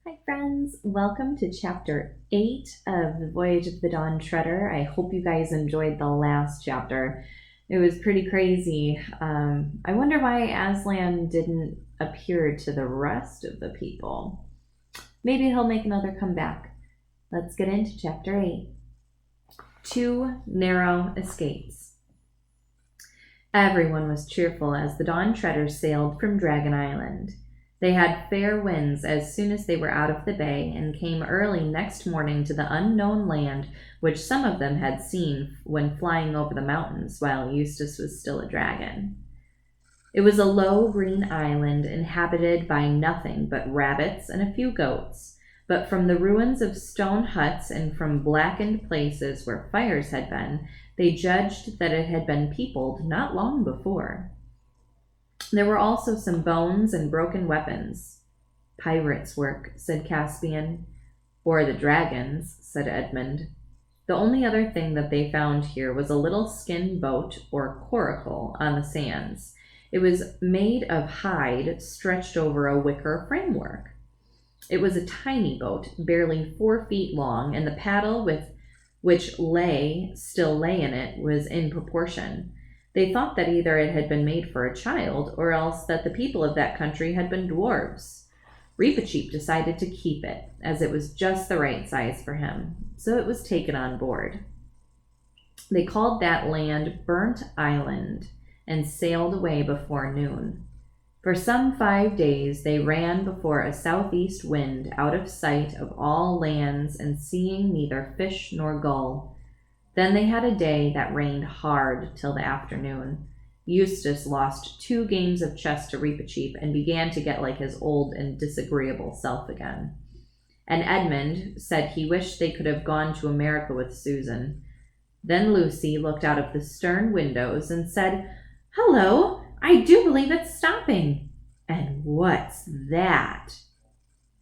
Hi friends, welcome to chapter 8 of The Voyage of the Dawn Treader. I hope you guys enjoyed the last chapter. It was pretty crazy. I wonder why Aslan didn't appear to the rest of the people. Maybe he'll make another comeback. Let's get into chapter 8. 2 Narrow Escapes. Everyone was cheerful as the Dawn Treaders sailed from Dragon Island. They had fair winds as soon as they were out of the bay and came early next morning to the unknown land which some of them had seen when flying over the mountains while Eustace was still a dragon. It was a low green island inhabited by nothing but rabbits and a few goats, but from the ruins of stone huts and from blackened places where fires had been, they judged that it had been peopled not long before. There were also some bones and broken weapons. Pirates' work, said Caspian. Or the dragons, said Edmund. The only other thing that they found here was a little skin boat or coracle on the sands. It was made of hide stretched over a wicker framework. It was a tiny boat, barely 4 feet long, and the paddle which still lay in it was in proportion. They thought that either it had been made for a child, or else that the people of that country had been dwarves. Reepicheep decided to keep it, as it was just the right size for him, so it was taken on board. They called that land Burnt Island, and sailed away before noon. For some 5 days they ran before a southeast wind, out of sight of all lands and seeing neither fish nor gull. Then they had a day that rained hard till the afternoon. Eustace lost 2 games of chess to Reepicheep and began to get like his old and disagreeable self again. And Edmund said he wished they could have gone to America with Susan. Then Lucy looked out of the stern windows and said, "Hello, I do believe it's stopping." "And what's that?"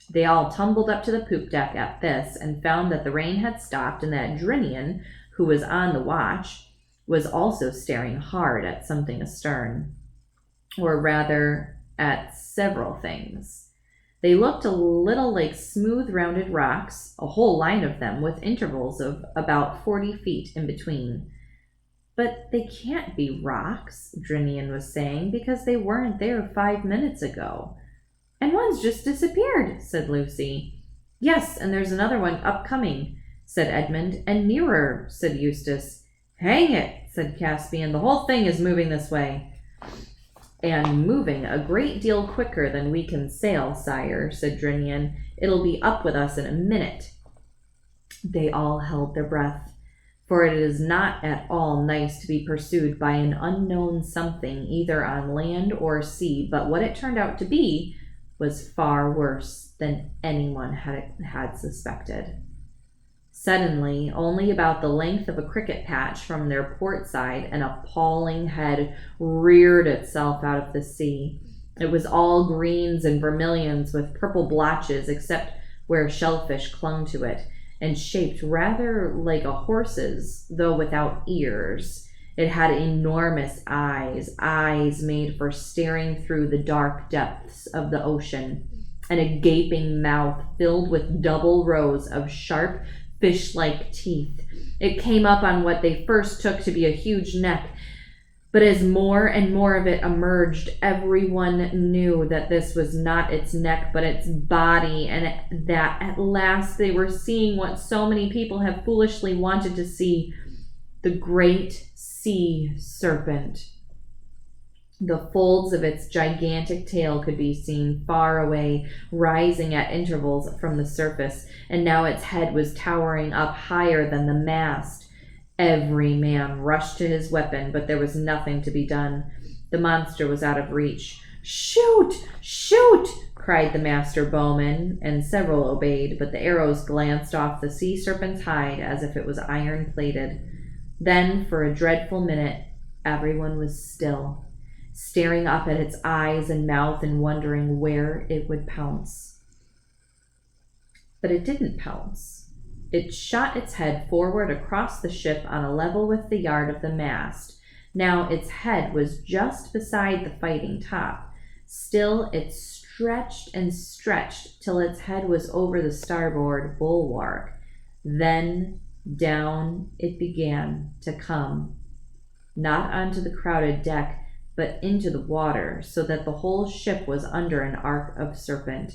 They all tumbled up to the poop deck at this and found that the rain had stopped and that Drinian, who was on the watch, was also staring hard at something astern, or rather at several things. They looked a little like smooth rounded rocks, a whole line of them with intervals of about 40 feet in between. "But they can't be rocks," Drinian was saying, "because they weren't there 5 minutes ago." "And one's just disappeared," said Lucy. "Yes, and there's another one upcoming," said Edmund. "And nearer," said Eustace. "Hang it," said Caspian, "the whole thing is moving this way." "And moving a great deal quicker than we can sail, sire," said Drinian. "It'll be up with us in a minute." They all held their breath, for it is not at all nice to be pursued by an unknown something either on land or sea, but what it turned out to be was far worse than anyone had suspected. Suddenly, only about the length of a cricket patch from their port side, an appalling head reared itself out of the sea. It was all greens and vermilions with purple blotches except where shellfish clung to it, and shaped rather like a horse's, though without ears. It had enormous eyes made for staring through the dark depths of the ocean, and a gaping mouth filled with double rows of sharp, fish-like teeth. It came up on what they first took to be a huge neck, but as more and more of it emerged, everyone knew that this was not its neck, but its body, and that at last they were seeing what so many people have foolishly wanted to see: the great sea serpent. The folds of its gigantic tail could be seen far away, rising at intervals from the surface, and now its head was towering up higher than the mast. Every man rushed to his weapon, but there was nothing to be done. The monster was out of reach. "Shoot! Shoot!" cried the master bowman, and several obeyed, but the arrows glanced off the sea serpent's hide as if it was iron-plated. Then, for a dreadful minute, everyone was still, staring up at its eyes and mouth and wondering where it would pounce. But it didn't pounce. It shot its head forward across the ship on a level with the yard of the mast. Now its head was just beside the fighting top. Still, it stretched and stretched till its head was over the starboard bulwark. Then down it began to come, not onto the crowded deck, but into the water, so that the whole ship was under an arc of serpent,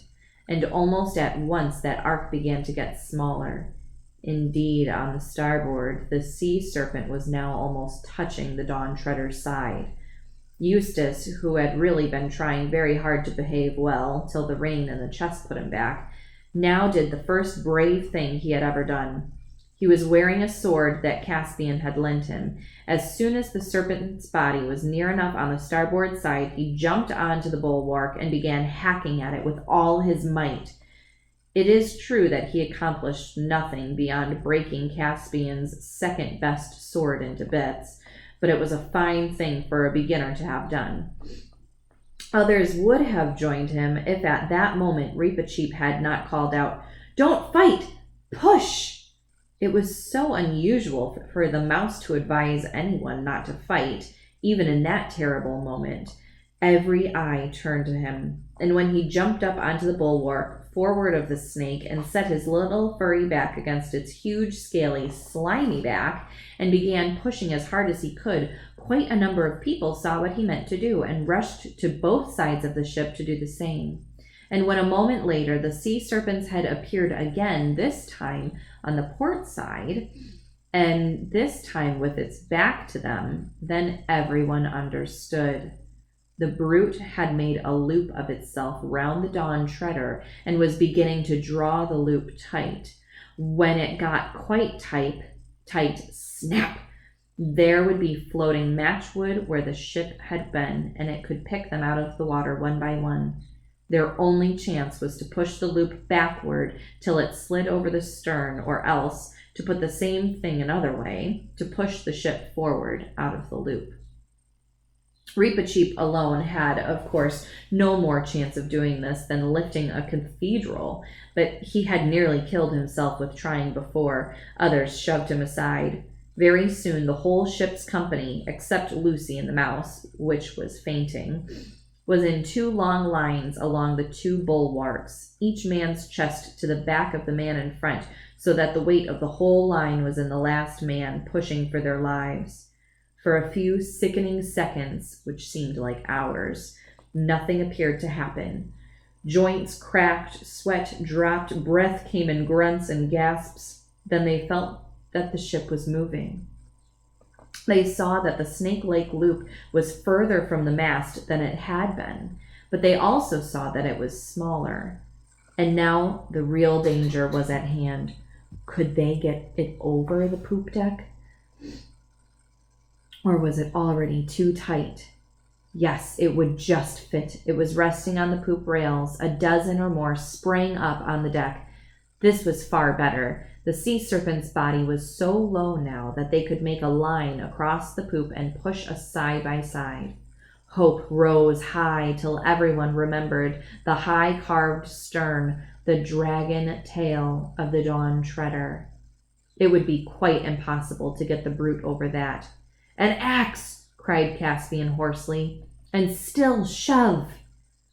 and almost at once that arc began to get smaller. Indeed, on the starboard, the sea serpent was now almost touching the Dawn Treader's side. Eustace, who had really been trying very hard to behave well till the rain and the chest put him back, now did the first brave thing he had ever done. He was wearing a sword that Caspian had lent him. As soon as the serpent's body was near enough on the starboard side, he jumped onto the bulwark and began hacking at it with all his might. It is true that he accomplished nothing beyond breaking Caspian's second-best sword into bits, but it was a fine thing for a beginner to have done. Others would have joined him if at that moment Reepicheep had not called out, "Don't fight! Push!" It was so unusual for the mouse to advise anyone not to fight, even in that terrible moment. Every eye turned to him, and when he jumped up onto the bulwark forward of the snake and set his little furry back against its huge, scaly, slimy back and began pushing as hard as he could, quite a number of people saw what he meant to do and rushed to both sides of the ship to do the same. And when a moment later the sea serpent's head appeared again, this time on the port side, and this time with its back to them, then everyone understood. The brute had made a loop of itself round the Dawn Treader and was beginning to draw the loop tight. When it got quite tight, snap! There would be floating matchwood where the ship had been, and it could pick them out of the water one by one. Their only chance was to push the loop backward till it slid over the stern, or else, to put the same thing another way, to push the ship forward out of the loop. Reepicheep alone had, of course, no more chance of doing this than lifting a cathedral, but he had nearly killed himself with trying before. Others shoved him aside. Very soon the whole ship's company, except Lucy and the mouse, which was fainting, was in two long lines along the two bulwarks, each man's chest to the back of the man in front, so that the weight of the whole line was in the last man, pushing for their lives. For a few sickening seconds, which seemed like hours, nothing appeared to happen. Joints cracked, sweat dropped, breath came in grunts and gasps. Then they felt that the ship was moving. They saw that the Snake Lake loop was further from the mast than it had been, but they also saw that it was smaller. And now the real danger was at hand. Could they get it over the poop deck? Or was it already too tight? Yes, it would just fit. It was resting on the poop rails. A dozen or more sprang up on the deck. This was far better. The sea serpent's body was so low now that they could make a line across the poop and push us side by side. Hope rose high till everyone remembered the high carved stern, the dragon tail of the Dawn Treader. It would be quite impossible to get the brute over that. "An axe!" cried Caspian hoarsely. "And still shove!"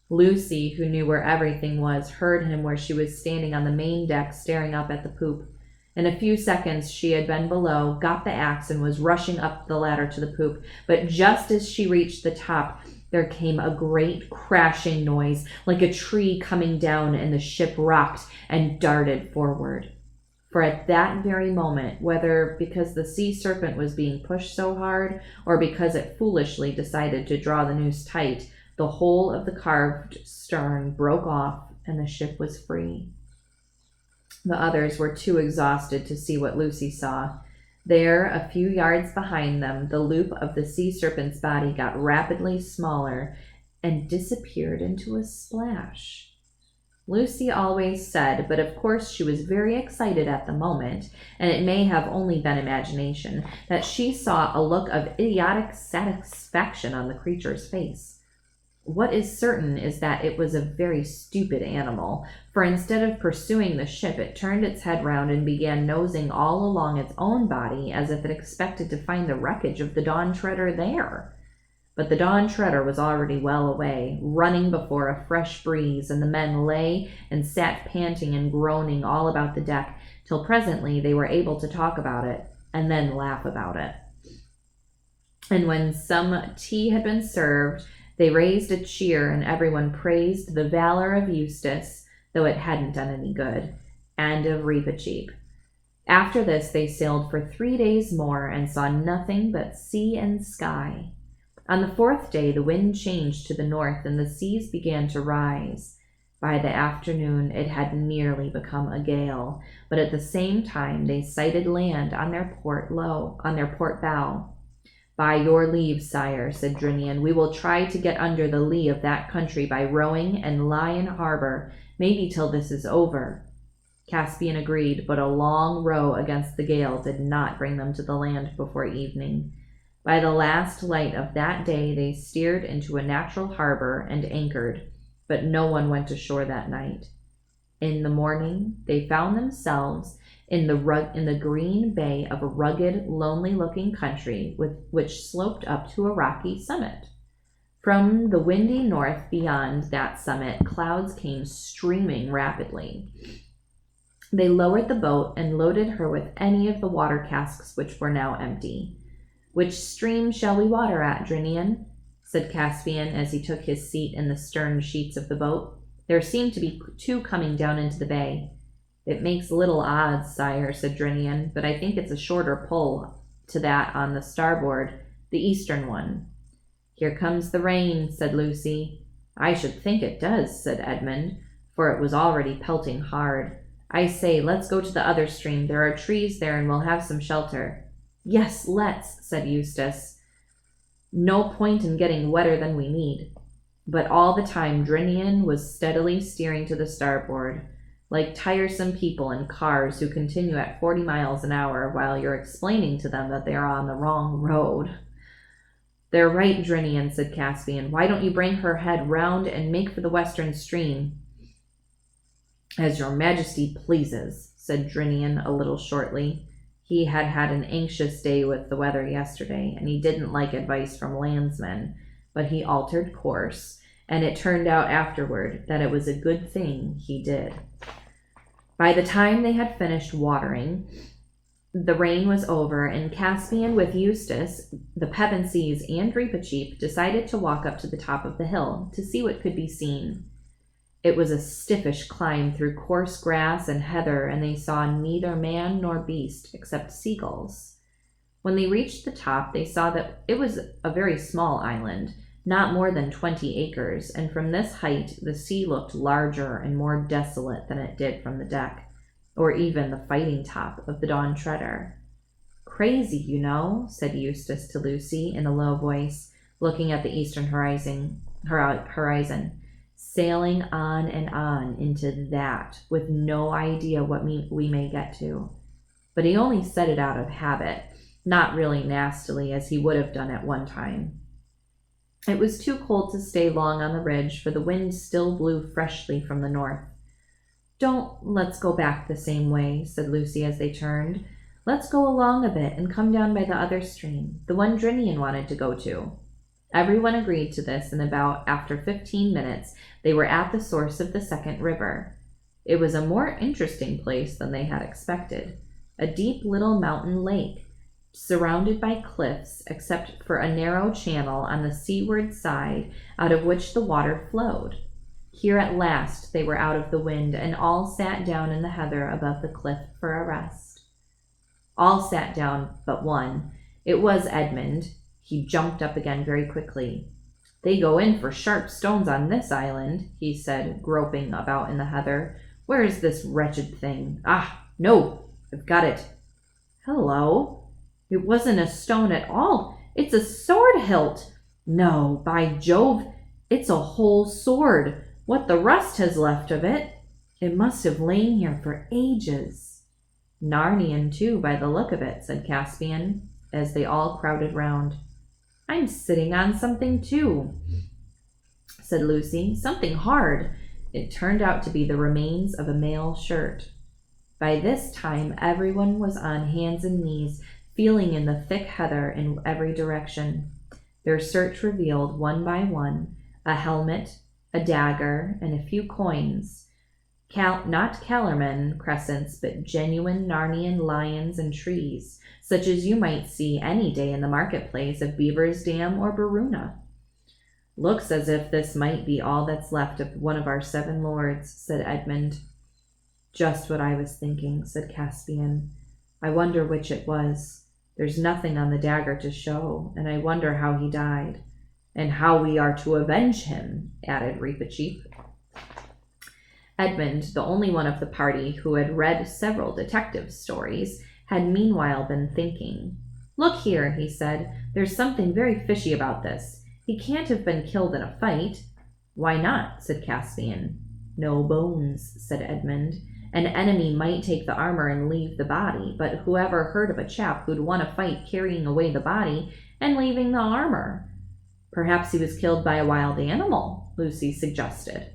Lucy, who knew where everything was, heard him where she was standing on the main deck staring up at the poop. In a few seconds she had been below, got the axe, and was rushing up the ladder to the poop. But just as she reached the top, there came a great crashing noise, like a tree coming down, and the ship rocked and darted forward. For at that very moment, whether because the sea serpent was being pushed so hard, or because it foolishly decided to draw the noose tight, the whole of the carved stern broke off, and the ship was free. The others were too exhausted to see what Lucy saw. There, a few yards behind them, the loop of the sea serpent's body got rapidly smaller and disappeared into a splash. Lucy always said, but of course she was very excited at the moment, and it may have only been imagination, that she saw a look of idiotic satisfaction on the creature's face. What is certain is that it was a very stupid animal, for instead of pursuing the ship, it turned its head round and began nosing all along its own body as if it expected to find the wreckage of the Dawn Treader there. But the Dawn Treader was already well away, running before a fresh breeze, and the men lay and sat panting and groaning all about the deck, till presently they were able to talk about it, and then laugh about it. And when some tea had been served, they raised a cheer, and everyone praised the valor of Eustace, though it hadn't done any good, and of Reepicheep. After this they sailed for 3 days more, and saw nothing but sea and sky. On the 4th day the wind changed to the north, and the seas began to rise. By the afternoon it had nearly become a gale, but at the same time they sighted land on their port bow. "By your leave, sire," said Drinian, "we will try to get under the lee of that country by rowing and lie in harbor, maybe till this is over." Caspian agreed, but a long row against the gale did not bring them to the land before evening. By the last light of that day they steered into a natural harbor and anchored, but no one went ashore that night. In the morning they found themselves in the green bay of a rugged, lonely-looking country which sloped up to a rocky summit. From the windy north beyond that summit, clouds came streaming rapidly. They lowered the boat and loaded her with any of the water casks which were now empty. "Which stream shall we water at, Drinian?" said Caspian as he took his seat in the stern sheets of the boat. There seemed to be 2 coming down into the bay. "It makes little odds, sire," said Drinian, "but I think it's a shorter pull to that on the starboard, the eastern one." "Here comes the rain," said Lucy. "I should think it does," said Edmund, for it was already pelting hard. "I say, let's go to the other stream. There are trees there, and we'll have some shelter." "Yes, let's," said Eustace. "No point in getting wetter than we need." But all the time Drinian was steadily steering to the starboard, like tiresome people in cars who continue at 40 miles an hour while you're explaining to them that they are on the wrong road. "They're right, Drinian," said Caspian. "Why don't you bring her head round and make for the western stream?" "As your majesty pleases," said Drinian a little shortly. He had had an anxious day with the weather yesterday, and he didn't like advice from landsmen, but he altered course, and it turned out afterward that it was a good thing he did. By the time they had finished watering, the rain was over, and Caspian with Eustace, the Pevensies, and Reepicheep decided to walk up to the top of the hill to see what could be seen. It was a stiffish climb through coarse grass and heather, and they saw neither man nor beast except seagulls. When they reached the top, they saw that it was a very small island, not more than 20 acres, and from this height the sea looked larger and more desolate than it did from the deck, or even the fighting top of the Dawn Treader. "Crazy, you know," said Eustace to Lucy in a low voice, looking at the eastern horizon, "sailing on and on into that, with no idea what we may get to." But he only said it out of habit, not really nastily as he would have done at one time. It was too cold to stay long on the ridge, for the wind still blew freshly from the north. "Don't let's go back the same way," said Lucy as they turned. "Let's go along a bit and come down by the other stream, the one Drinian wanted to go to." Everyone agreed to this, and after 15 minutes they were at the source of the second river. It was a more interesting place than they had expected, a deep little mountain lake, surrounded by cliffs except for a narrow channel on the seaward side out of which the water flowed. Here at last they were out of the wind, and all sat down in the heather above the cliff for a rest. All sat down but one. It was Edmund. He jumped up again very quickly. "They go in for sharp stones on this island," he said, groping about in the heather. "Where is this wretched thing? Ah, no, I've got it. Hello. It wasn't a stone at all. It's a sword hilt. No, by Jove, it's a whole sword. What the rust has left of it. It must have lain here for ages." "Narnian, too, by the look of it," said Caspian, as they all crowded round. "I'm sitting on something, too," said Lucy. "Something hard." It turned out to be the remains of a mail shirt. By this time everyone was on hands and knees, feeling in the thick heather in every direction. Their search revealed, one by one, a helmet, a dagger, and a few coins. Not Kellerman crescents, but genuine Narnian lions and trees, such as you might see any day in the marketplace of Beaver's Dam or Baruna. Looks as if this might be all that's left of one of our 7 lords, said Edmund. Just what I was thinking, said Caspian. I wonder which it was. There's nothing on the dagger to show, and I wonder how he died. And how we are to avenge him, added Reepicheep. Edmund, the only one of the party who had read several detective stories, had meanwhile been thinking. Look here, he said, there's something very fishy about this. He can't have been killed in a fight. Why not? Said Caspian. No bones, said Edmund. An enemy might take the armor and leave the body, but whoever heard of a chap who'd won a fight carrying away the body and leaving the armor? Perhaps he was killed by a wild animal, Lucy suggested.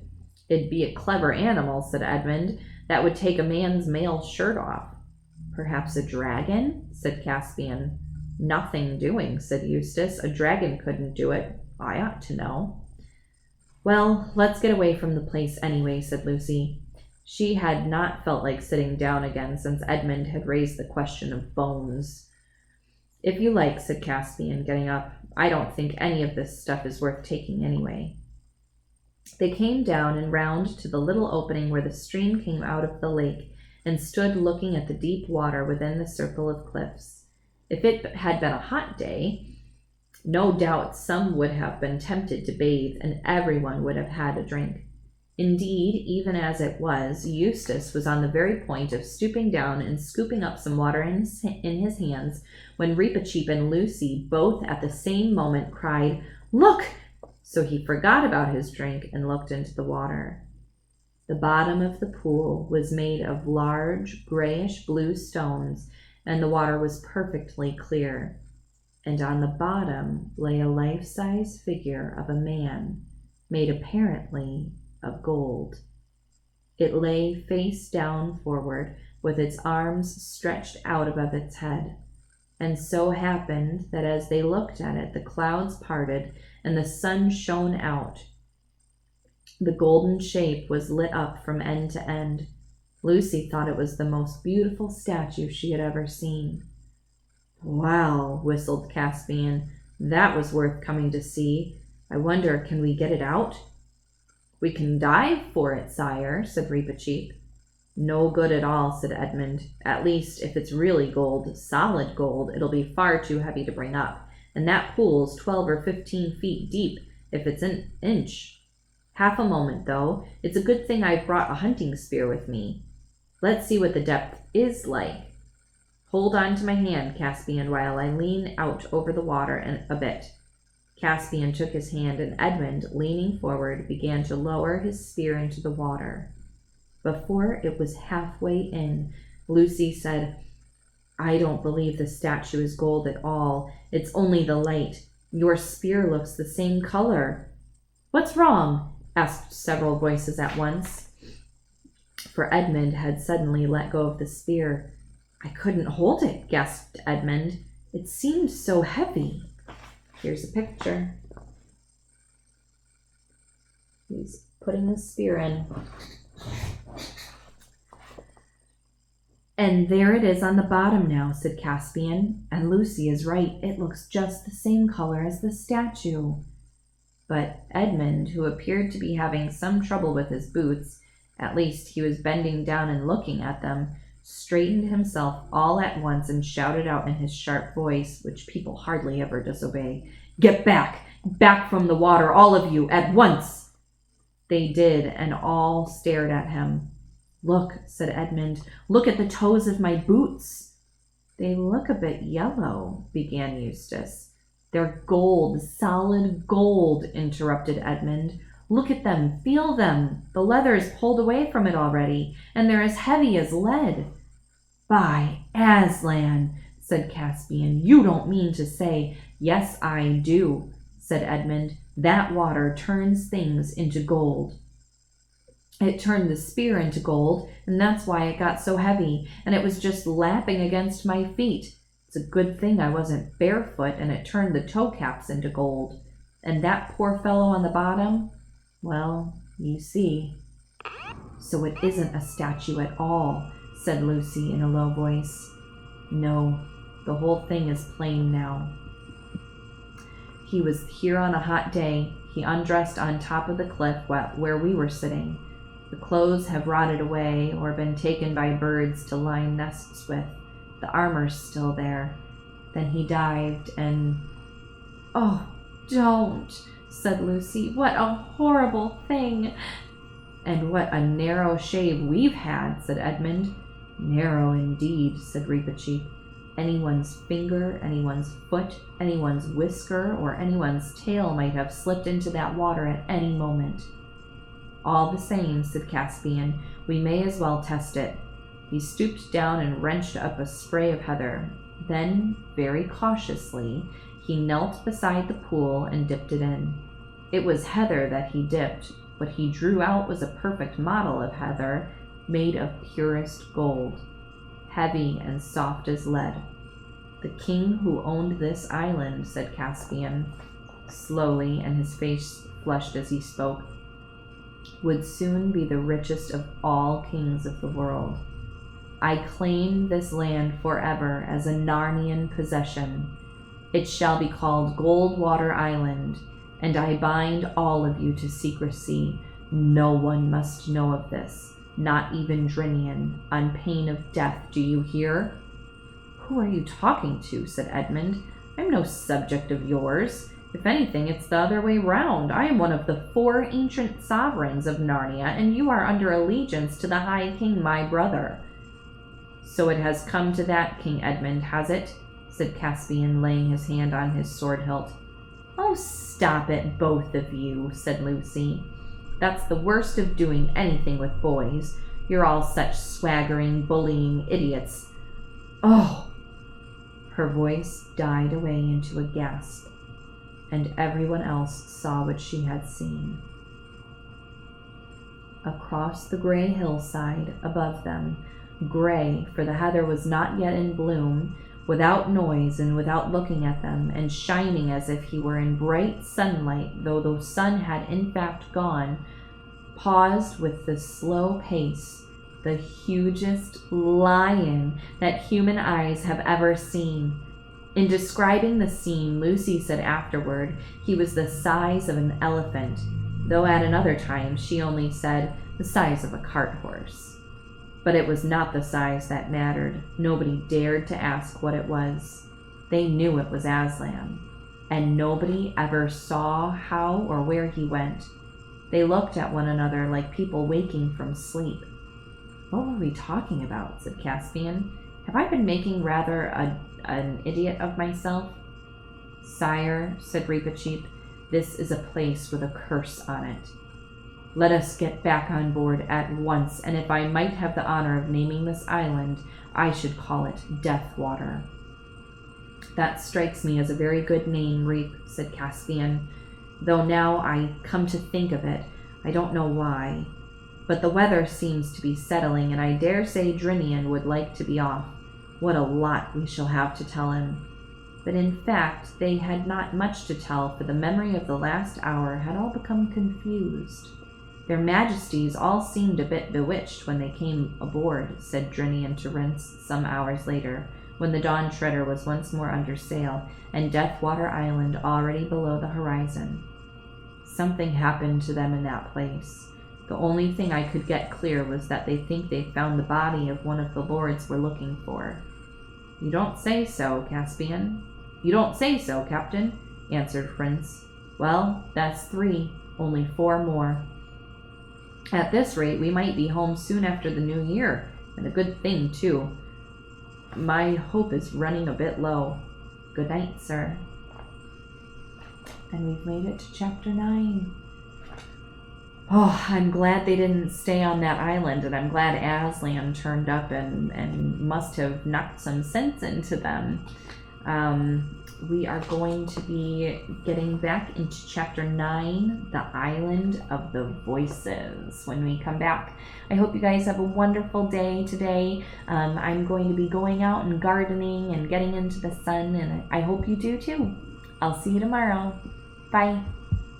It'd be a clever animal, said Edmund, that would take a man's male shirt off. Perhaps a dragon, said Caspian. Nothing doing, said Eustace. A dragon couldn't do it. I ought to know. Well, let's get away from the place anyway, said Lucy. She had not felt like sitting down again since Edmund had raised the question of bones. If you like, said Caspian, getting up. I don't think any of this stuff is worth taking anyway. They came down and round to the little opening where the stream came out of the lake and stood looking at the deep water within the circle of cliffs. If it had been a hot day, no doubt some would have been tempted to bathe, and everyone would have had a drink. Indeed, even as it was, Eustace was on the very point of stooping down and scooping up some water in his hands when Reepicheep and Lucy both at the same moment cried, "Look!" So he forgot about his drink and looked into the water. The bottom of the pool was made of large, grayish-blue stones, and the water was perfectly clear. And on the bottom lay a life-size figure of a man, made apparently of gold. It lay face down forward, with its arms stretched out above its head. And so happened that as they looked at it, the clouds parted and the sun shone out. The golden shape was lit up from end to end. Lucy thought it was the most beautiful statue she had ever seen. "Well," whistled Caspian, "that was worth coming to see. I wonder, can we get it out?" "We can dive for it, sire," said Reepicheep. "No good at all," said Edmund. "At least, if it's really gold, solid gold, it'll be far too heavy to bring up, and that pool's 12 or 15 feet deep, if it's an inch. Half a moment, though. It's a good thing I've brought a hunting spear with me. Let's see what the depth is like. Hold on to my hand, Caspian, while I lean out over the water a bit." Caspian took his hand, and Edmund, leaning forward, began to lower his spear into the water. Before it was halfway in, Lucy said, "I don't believe the statue is gold at all. It's only the light. Your spear looks the same color." "What's wrong?" asked several voices at once. For Edmund had suddenly let go of the spear. "I couldn't hold it," gasped Edmund. "It seemed so heavy." Here's a picture. He's putting the spear in. "And there it is on the bottom now," said Caspian. "And Lucy is right. It looks just the same color as the statue." But Edmund, who appeared to be having some trouble with his boots, at least he was bending down and looking at them, straightened himself all at once and shouted out in his sharp voice, which people hardly ever disobey, "Get back! Back from the water, all of you, at once!" They did, and all stared at him. "Look," said Edmund, "look at the toes of my boots." "They look a bit yellow," began Eustace. "They're gold, solid gold," interrupted Edmund. "Look at them, feel them. The leather's pulled away from it already, and they're as heavy as lead." "By Aslan," said Caspian, "you don't mean to say—" "Yes, I do," said Edmund. "That water turns things into gold. It turned the spear into gold, and that's why it got so heavy, and it was just lapping against my feet. It's a good thing I wasn't barefoot and it turned the toe caps into gold. And that poor fellow on the bottom? Well, you see. So it isn't a statue at all, said Lucy in a low voice. No, the whole thing is plain now. He was here on a hot day. He undressed on top of the cliff where we were sitting. The clothes have rotted away or been taken by birds to line nests with. The armor's still there. Then he dived and... Oh, don't, said Lucy. What a horrible thing. And what a narrow shave we've had, said Edmund. Narrow indeed, said Reepicheep. Anyone's finger, anyone's foot, anyone's whisker, or anyone's tail might have slipped into that water at any moment. All the same, said Caspian, we may as well test it. He stooped down and wrenched up a spray of heather. Then, very cautiously, he knelt beside the pool and dipped it in. It was heather that he dipped. What he drew out was a perfect model of heather, made of purest gold, heavy and soft as lead. The king who owned this island, said Caspian, slowly, and his face flushed as he spoke, would soon be the richest of all kings of the world. I claim this land forever as a Narnian possession. It shall be called Goldwater Island, and I bind all of you to secrecy. No one must know of this, not even Drinian, on pain of death. Do you hear? Who are you talking to? Said Edmund. I'm no subject of yours. If anything, it's the other way round. I am one of the 4 ancient sovereigns of Narnia, and you are under allegiance to the High King, my brother. So it has come to that, King Edmund, has it? Said Caspian, laying his hand on his sword hilt. Oh, stop it, both of you, said Lucy. That's the worst of doing anything with boys. You're all such swaggering, bullying idiots. Oh! Her voice died away into a gasp, and everyone else saw what she had seen. Across the gray hillside above them, gray, for the heather was not yet in bloom, without noise and without looking at them, and shining as if he were in bright sunlight, though the sun had in fact gone, paused with the slow pace the hugest lion that human eyes have ever seen. In describing the scene, Lucy said afterward he was the size of an elephant, though at another time she only said the size of a cart horse. But it was not the size that mattered. Nobody dared to ask what it was. They knew it was Aslan, and nobody ever saw how or where he went. They looked at one another like people waking from sleep. What were we talking about? Said Caspian. Have I been making rather an idiot of myself? Sire, said Reepicheep, this is a place with a curse on it. Let us get back on board at once, and if I might have the honor of naming this island, I should call it Deathwater. That strikes me as a very good name, Reep, said Caspian, though now I come to think of it, I don't know why. But the weather seems to be settling, and I dare say Drinian would like to be off. What a lot we shall have to tell him. But in fact, they had not much to tell, for the memory of the last hour had all become confused. Their majesties all seemed a bit bewitched when they came aboard, said Drinian to Rince some hours later, when the Dawn Treader was once more under sail, and Deathwater Island already below the horizon. Something happened to them in that place. The only thing I could get clear was that they think they found the body of one of the lords we're looking for. You don't say so, Caspian. You don't say so, Captain, answered Prince. Well, that's 3, only 4 more. At this rate, we might be home soon after the new year, and a good thing, too. My hope is running a bit low. Good night, sir. And we've made it to chapter 9. Oh, I'm glad they didn't stay on that island, and I'm glad Aslan turned up and must have knocked some sense into them. We are going to be getting back into chapter 9, The Island of the Voices, when we come back. I hope you guys have a wonderful day today. I'm going to be going out and gardening and getting into the sun, and I hope you do too. I'll see you tomorrow. Bye.